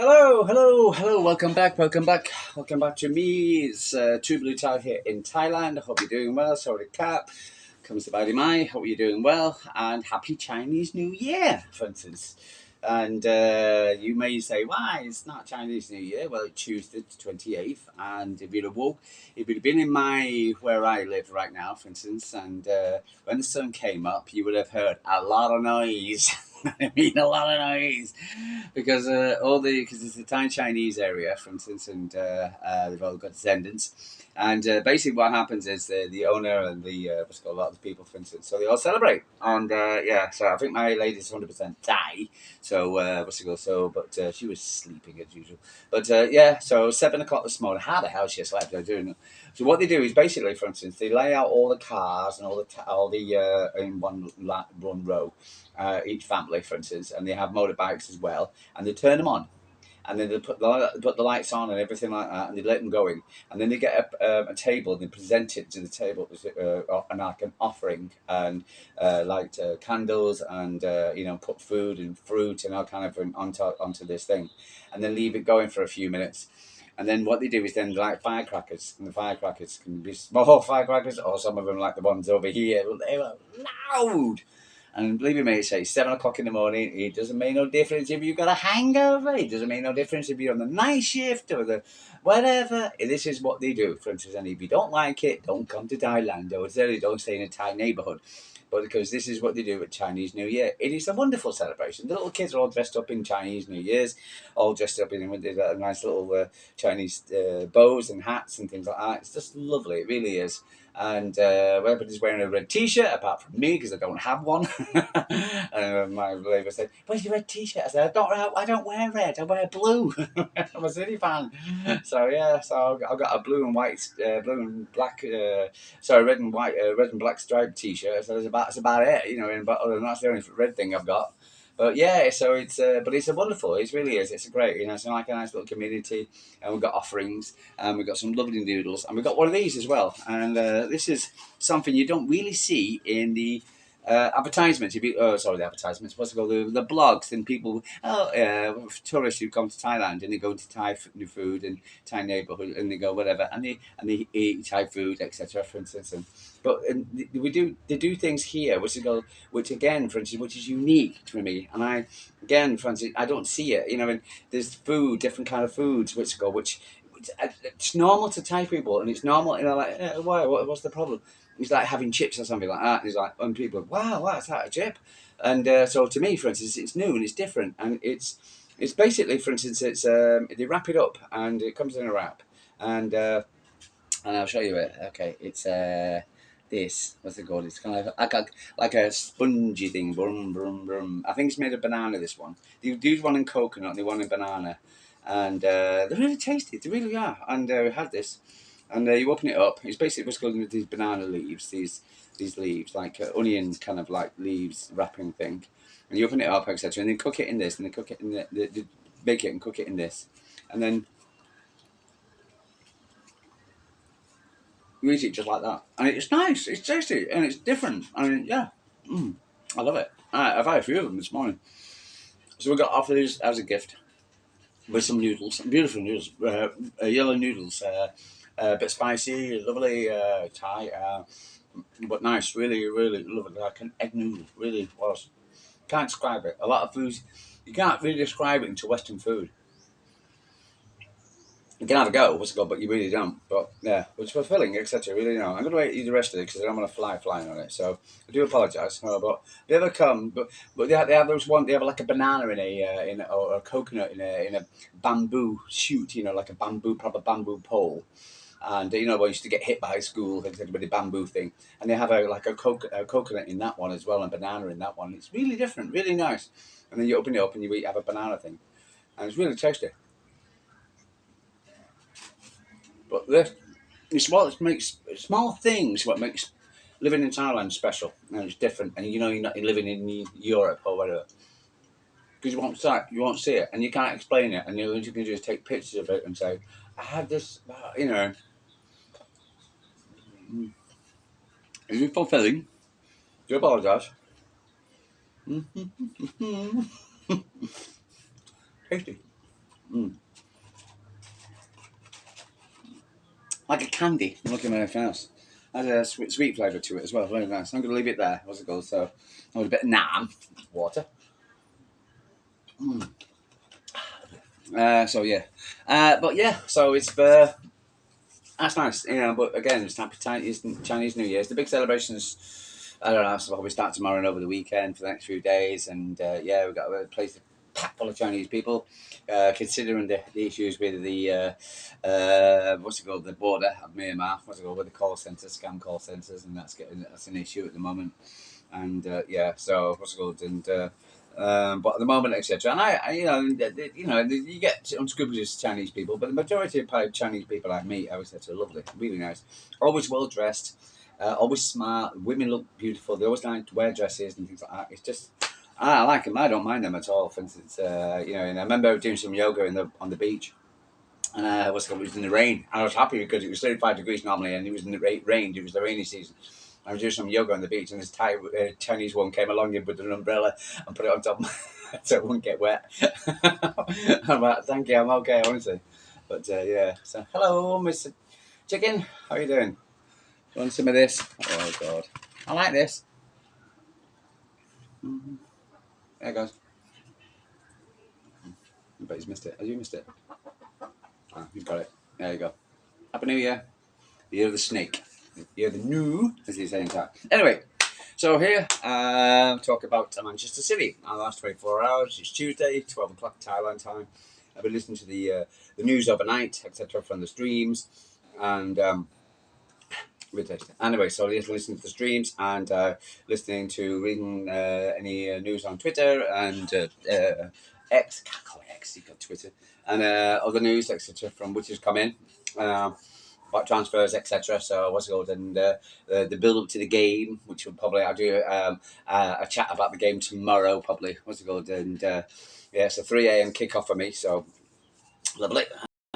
Hello. Welcome back to me. It's True Blue Thai here in Thailand. I hope you're doing well. Sorry, Cap. Comes to Badi Mai. Hope you're doing well. And Happy Chinese New Year, for instance. And you may say, why? It's not Chinese New Year. Well, it's Tuesday, the 28th. And if you'd have been in where I live right now, for instance, and when the sun came up, you would have heard a lot of noise. I mean, a lot of noise because because it's the Thai Chinese area, for instance, and they've all got descendants. And basically, what happens is the owner and a lot of the people, for instance, so they all celebrate. And so I think my lady's 100% Thai. So but she was sleeping as usual. But so 7 o'clock this morning. How the hell she slept? I don't know. So what they do is basically, for instance, they lay out all the cars and all the in one row, each family, for instance, and they have motorbikes as well, and they turn them on, and then they put the lights on and everything like that, and they let them going, and then they get a table and they present it to the table as like an offering, and light candles, and put food and fruit and all kind of onto this thing, and then leave it going for a few minutes. And then what they do is then light firecrackers, and the firecrackers can be small firecrackers, or some of them like the ones over here. They were loud. And believe me, it's 7 o'clock in the morning. It doesn't make no difference if you've got a hangover. It doesn't make no difference if you're on the night shift or the whatever. This is what they do. For instance, and if you don't like it, don't come to Thailand. Or certainly don't stay in a Thai neighborhood. But because this is what they do at Chinese New Year. It is a wonderful celebration. The little kids are all dressed up in Chinese New Year's, all dressed up in with nice little Chinese bows and hats and things like that. It's just lovely. It really is. And everybody's wearing a red T-shirt, apart from me because I don't have one. And my neighbour said, "Where's your red T-shirt?" I said, I don't wear red. I wear blue. I'm a City fan." So I've got a blue and white, blue and black, red and white, red and black striped T-shirt. So that's about it, But other than that's the only red thing I've got. But yeah, so it's a wonderful. It really is. It's a great, it's like a nice little community, and we've got offerings, and we've got some lovely noodles, and we've got one of these as well. And this is something you don't really see in the advertisements. The advertisements. What's it called? The blogs and people. Tourists who come to Thailand and they go to Thai food and Thai neighborhood, and they go whatever, and they eat Thai food, etc. For instance, they do things here, which again, for instance, which is unique to me. And for instance, I don't see it. And there's different kind of foods, which it's normal to Thai people, and it's normal. Like, why? What's the problem? It's like having chips or something like that. And it's like, and people, wow, that's that a chip. And so to me, for instance, it's new and it's different, and it's basically, for instance, it's they wrap it up and it comes in a wrap, and I'll show you it. Okay, it's this. What's it called? It's kind of like a spongy thing. Brum brum brum. I think it's made of banana. This one. They do one in coconut and they one in banana, and they're really tasty. They really are. And we had this, and you open it up. It's basically what's called these banana leaves. These leaves, like onion kind of like leaves wrapping thing, and you open it up, etc. And then cook it in this, and then cook it in the bake it and cook it in this, and then you eat it just like that, and it's nice, it's tasty, and it's different. I mean, yeah, I love it. I've had a few of them this morning, so we got offered these as a gift with some noodles, beautiful noodles, yellow noodles, a bit spicy, lovely Thai, but nice, really, really lovely, like an egg noodle, really was. Can't describe it. A lot of foods, you can't really describe it into Western food. You can have a go, what's it called, but you really don't. But yeah, it's fulfilling, etc. Really, I'm going to eat the rest of it because I don't want to flying on it. So I do apologise. But they ever come, but they have those one. They have like a banana or a coconut in a bamboo shoot. Like a proper bamboo pole. And I used to get hit by school with the bamboo thing, and they have a coconut in that one as well, and banana in that one. It's really different, really nice. And then you open it up and have a banana thing, and it's really tasty. But it makes small things what makes living in Thailand special, and it's different. And you're not living in Europe or whatever, because you won't see it, and you can't explain it, and you can just take pictures of it and say, "I had this," It's fulfilling. Do apologise. Tasty. Mm. Like a candy. I'm looking at anything else. Has a sweet flavour to it as well. Very nice. I'm going to leave it there. What's it called? So, with a bit of naan, water. Mm. So yeah, but yeah. So it's that's nice. But again, it's happy Chinese New Year. It's the big celebrations. I don't know. So we start tomorrow and over the weekend for the next few days, and yeah, we've got a place packed full of Chinese people. Considering the issues with the what's it called, the border of Myanmar, what's it called, with the call centres, scam call centres, and that's an issue at the moment. And yeah, so what's it called, and. But at the moment, etc. And you get unscrupulous Chinese people, but the majority of Chinese people I meet, I always say, are lovely, really nice, always well dressed, always smart. Women look beautiful. They always like to wear dresses and things like that. It's just, I like them. I don't mind them at all. For instance, and I remember doing some yoga on the beach. And it was in the rain. And I was happy because it was 35 degrees normally, and it was in the rain. It was the rainy season. I was doing some yoga on the beach, and this Chinese one came along with an umbrella and put it on top of my so it wouldn't get wet. I'm like, thank you, I'm okay, honestly. But yeah, so hello, Mr. Chicken. How are you doing? You want some of this? Oh, God. I like this. Mm-hmm. There it goes. I bet he's missed it. Have you missed it? Ah, you've got it. There you go. Happy New Year. The year of the snake. The year of the new, as they say in Thai. Anyway, so here, talk about Manchester City. Our last 24 hours. It's Tuesday, 12 o'clock Thailand time. I've been listening to the news overnight, etc., from the streams, and anyway, so listening to the streams and reading any news on Twitter and X. Can't call it X. You got Twitter and other news, etc., from which has come in. About transfers, etc. So what's it called, and the build up to the game, which will probably I'll do a chat about the game tomorrow, probably. What's it called, and yeah, it's a 3 a.m. kickoff for me, so lovely.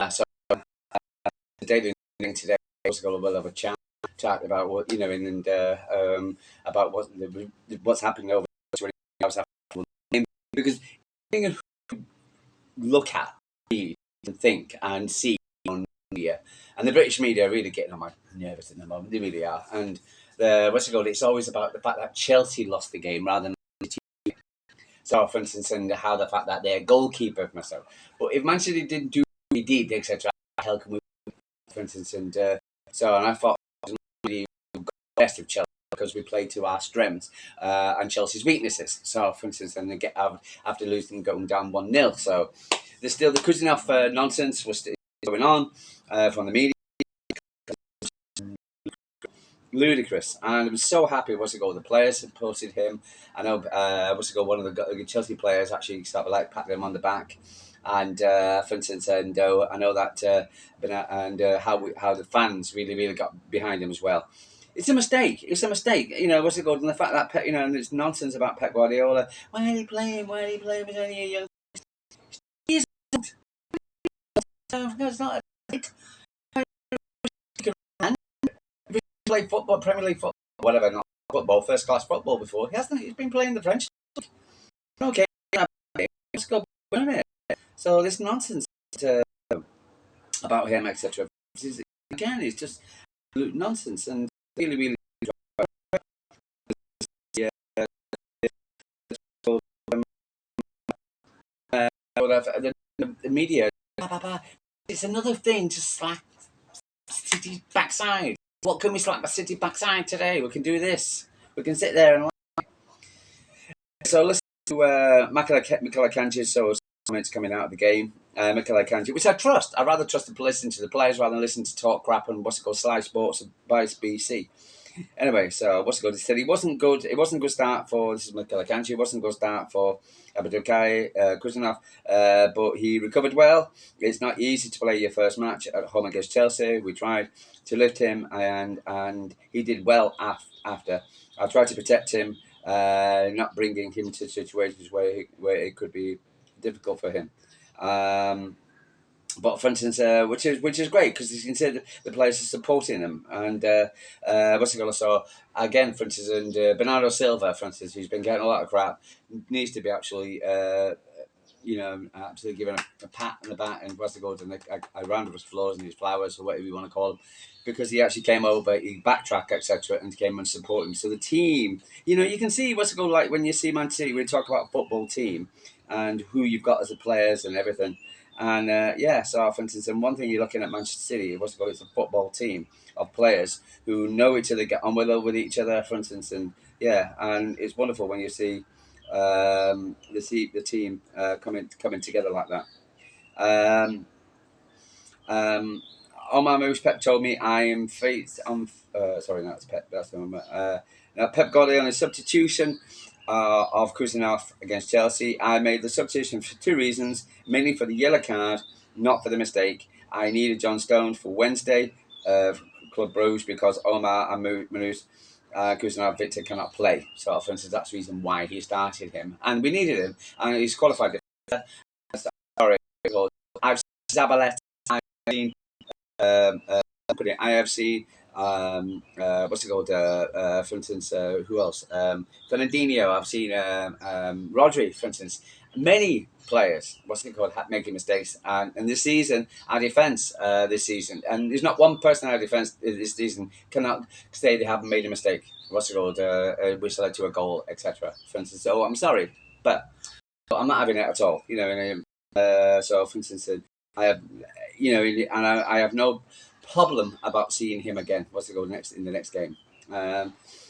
So the daily thing today, what's it called, we'll have a chat about what and about what's happening over 20 hours after the game, because thing look at, read, and think and see on media, and the British media are really getting on my nerves at the moment. They really are. And what's it called? It's always about the fact that Chelsea lost the game rather than so, for instance, and how the fact that their goalkeeper myself. But if Man City didn't do what he did, etc., hell can we, for instance, and and I thought it was really best of Chelsea because we played to our strengths and Chelsea's weaknesses. So, for instance, and they get after losing, going down 1-0. So there's still the Kuznetsov nonsense was still going on from the media. Ludicrous, and I was so happy. What's it called? The players supported him. I know. What's it called? One of the Chelsea players actually started patting him on the back, and for instance, and I know that how the fans really got behind him as well. It's a mistake. It's a mistake. What's it called? And the fact that and it's nonsense about Pep Guardiola. Why are he playing? Why are he playing? He's only a young. He isn't. No, it's not. Played football, Premier League football, whatever, not football, first class football before. He hasn't. He's been playing the French league. Okay, let's go. So this nonsense about him, etc. Again, it's just nonsense and really. Yeah, the media. It's another thing to slap City's backside. What can we slap a City backside today? We can do this. We can sit there and. So listen to Michael Akanji's comments coming out of the game. Michael Akanji, which I trust. I rather trust to listen to the players rather than listen to talk crap and what's it called, Sly Sports by BC. Anyway, so what's it called? He said it wasn't good. It wasn't a good start for this is Michael Akanji. It wasn't a good start for Abdulkai Kuznetsov, but he recovered well. It's not easy to play your first match at home against Chelsea. We tried to lift him, and he did well after. I tried to protect him, not bringing him to situations where it could be difficult for him. But for instance, which is great because you can see the players are supporting them, and what's it called? So again, for instance, and Bernardo Silva, for instance, who's been getting a lot of crap, needs to be actually absolutely giving a pat on the back and what's the gold and a round of applause and his flowers or whatever you want to call them, because he actually came over, he backtracked, etc., and came and supported him. So the team, you can see what's it called, like when you see Man City, we talk about a football team and who you've got as the players and everything. And so for instance, and one thing you're looking at Manchester City, what's it called, it's a football team of players who know each other, get on with each other, for instance, and and it's wonderful when you see the team coming together like that. Um, um, Omar Moose Pep told me I am faith. Sorry, no, that's Pep. That's the one. Now Pep Guardiola's substitution of Kuznetsov against Chelsea. I made the substitution for two reasons: mainly for the yellow card, not for the mistake. I needed John Stones for Wednesday, Club Bruges, because Omar and Moose. Kuznetsov Victor cannot play, so for instance, that's the reason why he started him, and we needed him, and he's qualified. Sorry, I've Zabaleta. Seen, I have seen what's it called? For instance, who else? Fernandinho. I've seen Rodri, for instance. Many players, what's it called, making mistakes. And this season, our defence, this season, and there's not one person in our defence this season cannot say they haven't made a mistake. What's it called? Which led to a goal, etc. For instance, so I'm sorry, but I'm not having it at all. So for instance, I have, and I have no problem about seeing him again. What's it go next in the next game?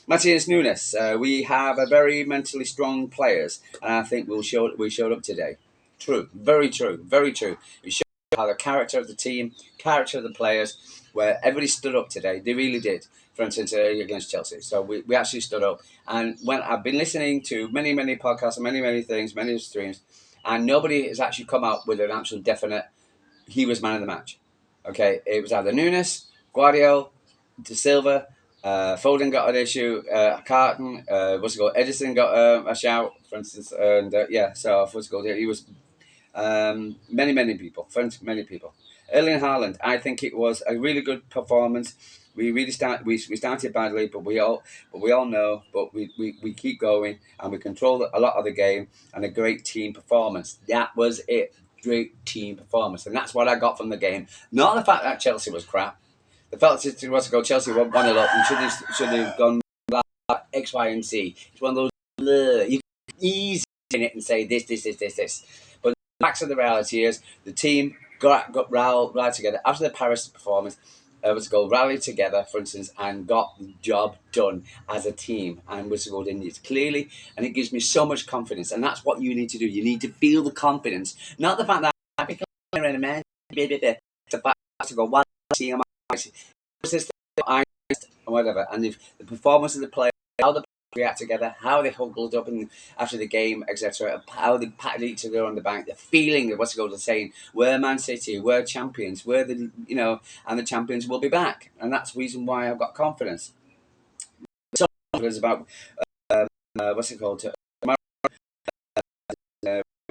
Thai-Chinese Lunar. We have a very mentally strong players, and I think we showed up today. True, very true, very true. We showed how the character of the team, character of the players, where everybody stood up today. They really did. For instance, against Chelsea. So we actually stood up. And when I've been listening to many, many podcasts and many, many things, many streams, and nobody has actually come out with an actual definite, he was man of the match. Okay, it was either Nunes, Guardiola, De Silva, Foden got an issue, Carton, what's it called? Edison got a shout, for instance, and so what's it called? He was many people, many people. Erling Haaland, I think it was a really good performance. We started badly, but we all know, but we keep going and we control a lot of the game and a great team performance. That was it. Great team performance, and that's what I got from the game. Not the fact that Chelsea was crap. The fact that it was to go Chelsea 1-0 up and should have gone X, Y, and Z. It's one of those you can easy in it and say this. But the facts of the reality is the team got rallied together after the Paris performance. Was to go rally together, for instance, and got the job done as a team, and was to go in it clearly, and it gives me so much confidence, and that's what you need to do. You need to feel the confidence, not the fact that I become a man. It's the fact to go one team, whatever, and if the performance of the player, how the react together, how they huddled up after the game, etc., how they patted each other on the back, the feeling of what's it called, saying, we're Man City, we're champions, we're the, and the champions will be back. And that's the reason why I've got confidence. So confidence about, what's it called,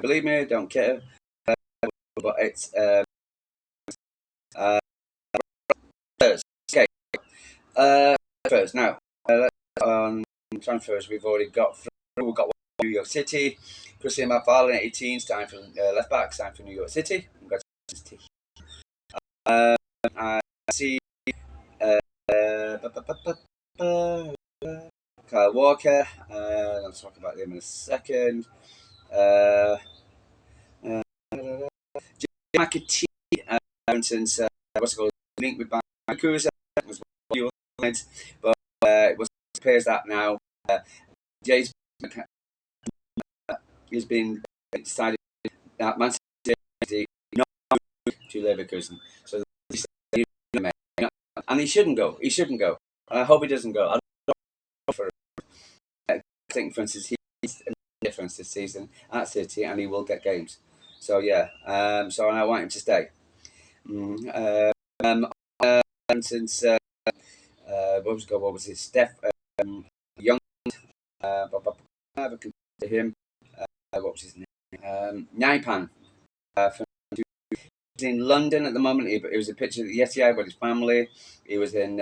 believe me, don't care, but it's, okay, first, now, on transfers, we've already got through. We've got New York City. Christian McFarlane, 18, time for left back, time for New York City. I see Kyle Walker. I'll talk about him in a second. McAtee, for instance, what's it called? Linked with Vancouver, but it was appears that now Jay's has been decided that Man City not to Leverkusen, so and he shouldn't go. He shouldn't go, and I hope he doesn't go. I think, for instance, he's a difference this season at City, and he will get games. So yeah, so I want him to stay. And since what was his Steph Young, to him, what was his name? Naipan. He's in London at the moment. It was a picture. Yes, with his family. He was in.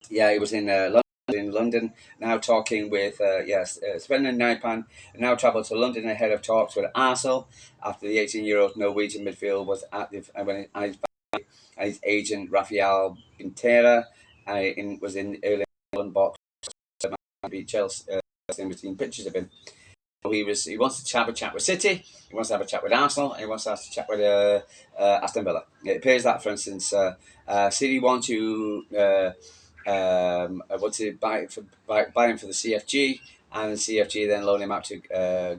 He was in London. in London, now talking with spending £9, now travelled to London ahead of talks with Arsenal after the 18-year-old Norwegian midfield was active when his agent Rafael Bintera was in early London box beat Chelsea. We've seen pictures of him. He wants to have a chat with City. He wants to have a chat with Arsenal. And he wants to have a chat with Aston Villa. It appears that, for instance, City want to buy him for the CFG, and the CFG then loan him out to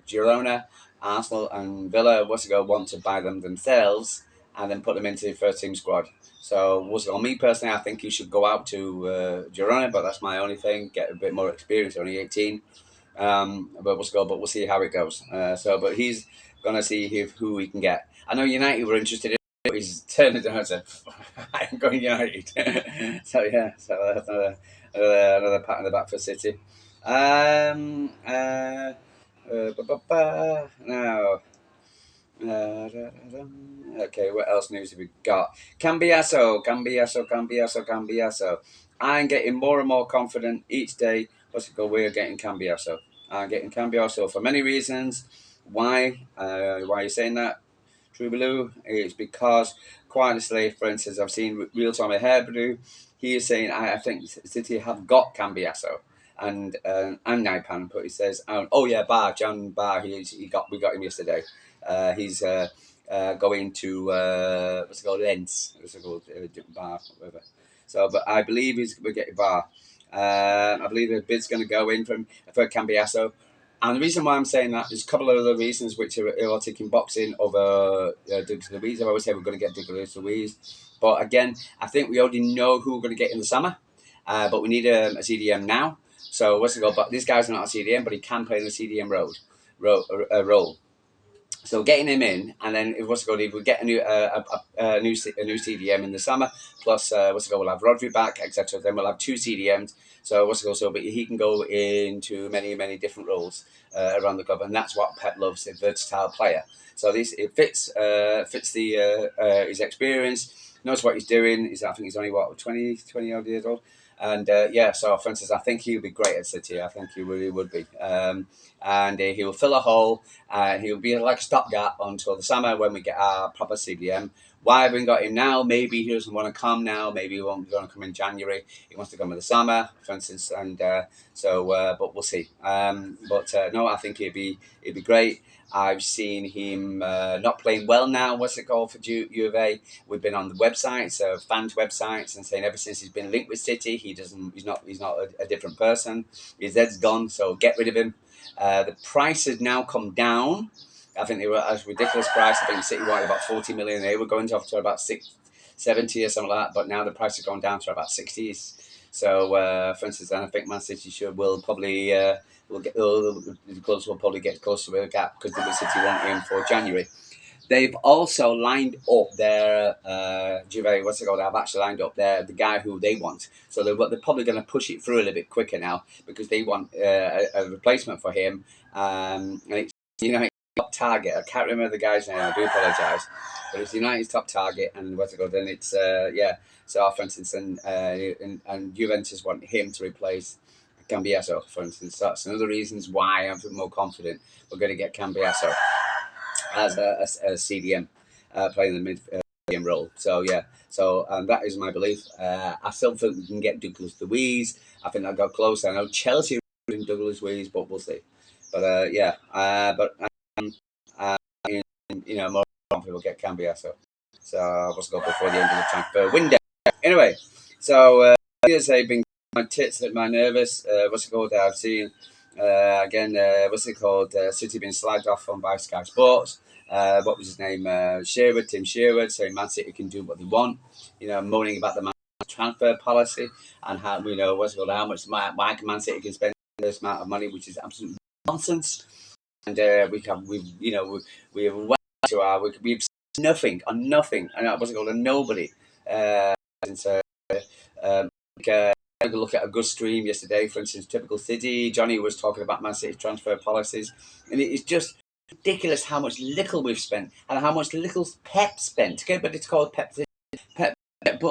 Girona. Arsenal and Villa want to buy them themselves and then put them into the first team squad. So me personally, I think he should go out to Girona, but that's my only thing. Get a bit more experience. Only 18. But we'll see how it goes. But he's gonna see who he can get. I know United were interested in, but he's turned it down and said, "I'm going United." So that's another pat on the back for City. Now. Okay, what else news have we got? Cambiaso. I'm getting more and more confident each day. We're getting Cambiaso. I'm getting Cambiaso for many reasons. Why? Why are you saying that? True Blue? It's because, quite honestly, for instance, I've seen Real Time Ahead Blue. He is saying, I think City have got Cambiaso. And Naipan, but he says, John Barr, we got him yesterday. He's going to Lens. What's it called? Bar, whatever. So, but I believe we're getting Bar. I believe the bid's going to go in for Cambiaso. And the reason why I'm saying that is a couple of other reasons which are ticking boxing over Douglas Luiz. I always say we're going to get Douglas Luiz. But again, I think we already know who we're going to get in the summer. But we need a CDM now. So but this guy's not a CDM, but he can play in the CDM role. So getting him in, and then if we get a new CDM in the summer, plus we'll have Rodri back, etc. Then we'll have two CDMs. So but he can go into many different roles around the club, and that's what Pep loves, a versatile player. So it fits his experience, knows what he's doing. I think he's only 20 odd years old. And so for instance, I think he'll be great at City. I think he really would be. And he will fill a hole. He'll be like a stopgap until the summer when we get our proper CDM. Why have we got him now? Maybe he doesn't want to come now. Maybe he won't want to come in January. He wants to come in the summer, for instance. And but we'll see. No, I think he'd be great. I've seen him not playing well now. What's it called for U of A? We've been on the websites, fans' websites, and saying ever since he's been linked with City, he's not a different person. His head's gone, so get rid of him. The price has now come down. I think they were at a ridiculous price. I think City wanted about 40 million. They were going to about 70 or something like that. But now the price has gone down to about 60. So, for instance, I think Man City will probably the clubs will probably get close to a gap because the City want him for January. They've also lined up their Juve. They've actually lined up the guy who they want. So they're probably going to push it through a little bit quicker now because they want a replacement for him. And it's top target. I can't remember the guy's name. I do apologise, but it's United's top target. And then it's So for instance, and Juventus want him to replace Cambiaso, for instance. That's another reasons why I'm more confident we're going to get Cambiaso as a CDM playing the mid role. So that is my belief. I still think we can get Douglas Luiz. I think that got close. I know Chelsea are in Douglas Luiz, but we'll see. But more confident we'll get Cambiaso. So I'll just go before the end of the transfer window. Anyway, so they've been my tits at my nervous. I've seen City being slagged off by Sky Sports. What was his name? Tim Sherwood, saying Man City can do what they want. Moaning about the transfer policy and how how much Man City can spend this amount of money, which is absolute nonsense. And we've nothing on nothing, and nobody. Look at a good stream yesterday, for instance, typical City. Johnny was talking about Man City transfer policies, and it is just ridiculous how much little we've spent and how much little Pep spent. Okay, but it's called Pep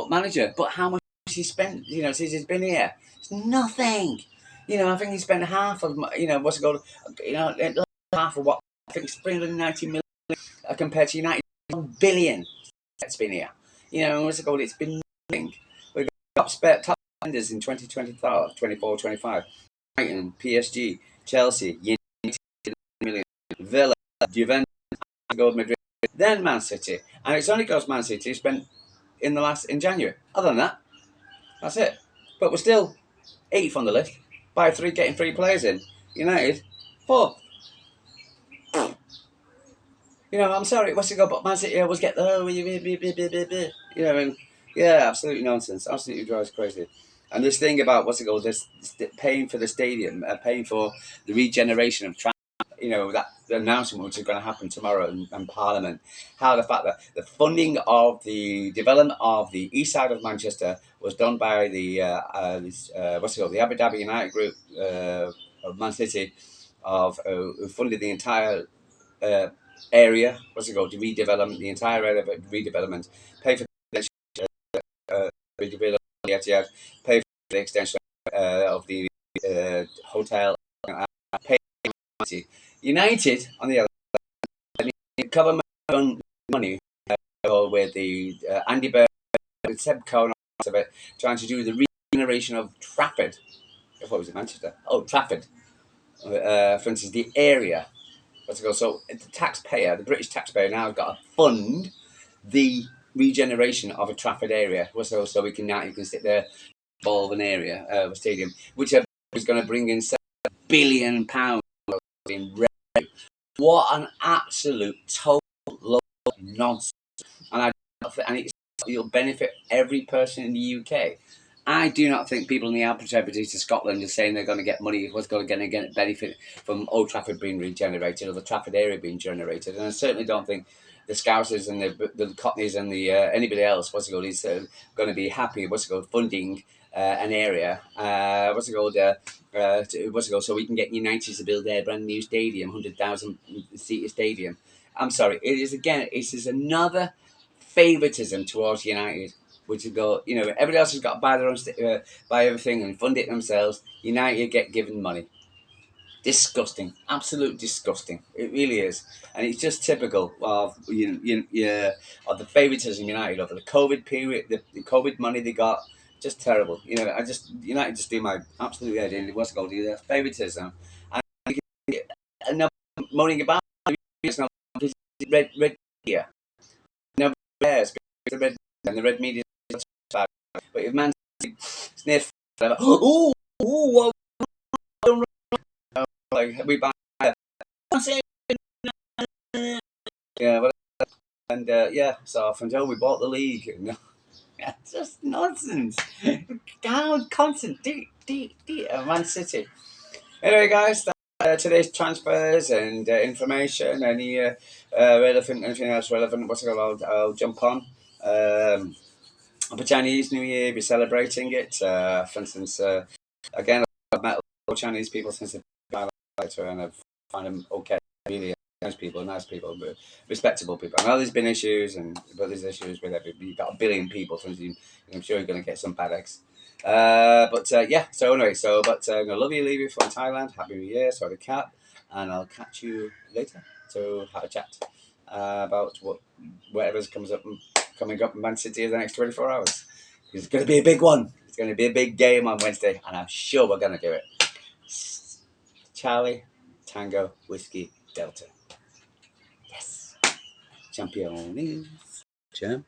manager. But how much he spent, since he's been here? It's nothing. I think he spent half of, what's it called? Half of what I think it's 390 million compared to United 1 billion. It's been here. What's it called? It's been nothing. We've got top spenders in 2024, 25. Brighton, PSG, Chelsea, United, million, Villa, Juventus, Madrid, then Man City, and it's only because Man City spent in January. Other than that, that's it. But we're still 8th on the list by getting 3 players in. United, 4th. I'm sorry, what's it called? But Man City always get the and yeah, absolutely nonsense. Absolutely drives crazy. And this thing about what's it called? This paying for the stadium, paying for the regeneration of track. That the announcement which is going to happen tomorrow in Parliament. How the fact that the funding of the development of the east side of Manchester was done by the what's it called? The Abu Dhabi United Group of Man City, who funded the entire area. What's it called? The redevelopment, the entire area of redevelopment. Pay for the redevelopment, pay for the extension of the hotel. Pay for United on the other hand, cover money with the Andy Bird, with Seb Cohen of it, trying to do the regeneration of Trafford. I thought it was in Manchester. Oh, Trafford. For instance, the area. What's it called? So the British taxpayer, now has got to fund the regeneration of a Trafford area. So you can sit there, ball of an area, a stadium, which is going to bring in £7 billion in revenue. What an absolute total load of nonsense! And it'll benefit every person in the UK. I do not think people in the Alpes to Scotland are saying they're going to get money, what's going to get benefit from Old Trafford being regenerated or the Trafford area being generated. And I certainly don't think the Scousers and the Cockneys and the anybody else, is going to be happy, funding an area, so we can get United to build their brand new stadium, 100,000 seater stadium. I'm sorry, it is another favouritism towards United, which would go, everybody else has got to buy their own, buy everything and fund it themselves. United get given money. Disgusting, absolute disgusting. It really is, and it's just typical of of the favouritism United over the COVID period, the COVID money they got. Just terrible. United just do my absolute head in. What's it called? Do favouritism, and no moaning about red here. No cares the red and the red media. But if Man sniff, like we buy, yeah, and so until we bought the league, it's just nonsense. God, constant, Man City. Anyway, guys, today's transfers and information. Any relevant, anything else relevant? What's it called? I'll jump on. For Chinese New Year, be celebrating it. For instance, again, I've met Chinese people since I've been later, and I've found them okay, really nice people, but respectable people. I know there's been issues, but there's issues with everybody. You've got 1 billion people, so I'm sure you're going to get some bad eggs. So anyway, I'm gonna love you, leave you from Thailand. Happy New Year, sorry to cap, and I'll catch you later to have a chat about whatever's coming up in Man City in the next 24 hours. It's going to be a big one. It's going to be a big game on Wednesday, and I'm sure we're going to do it. Charlie, Tango, Whiskey, Delta. Yes. Champions. Champ.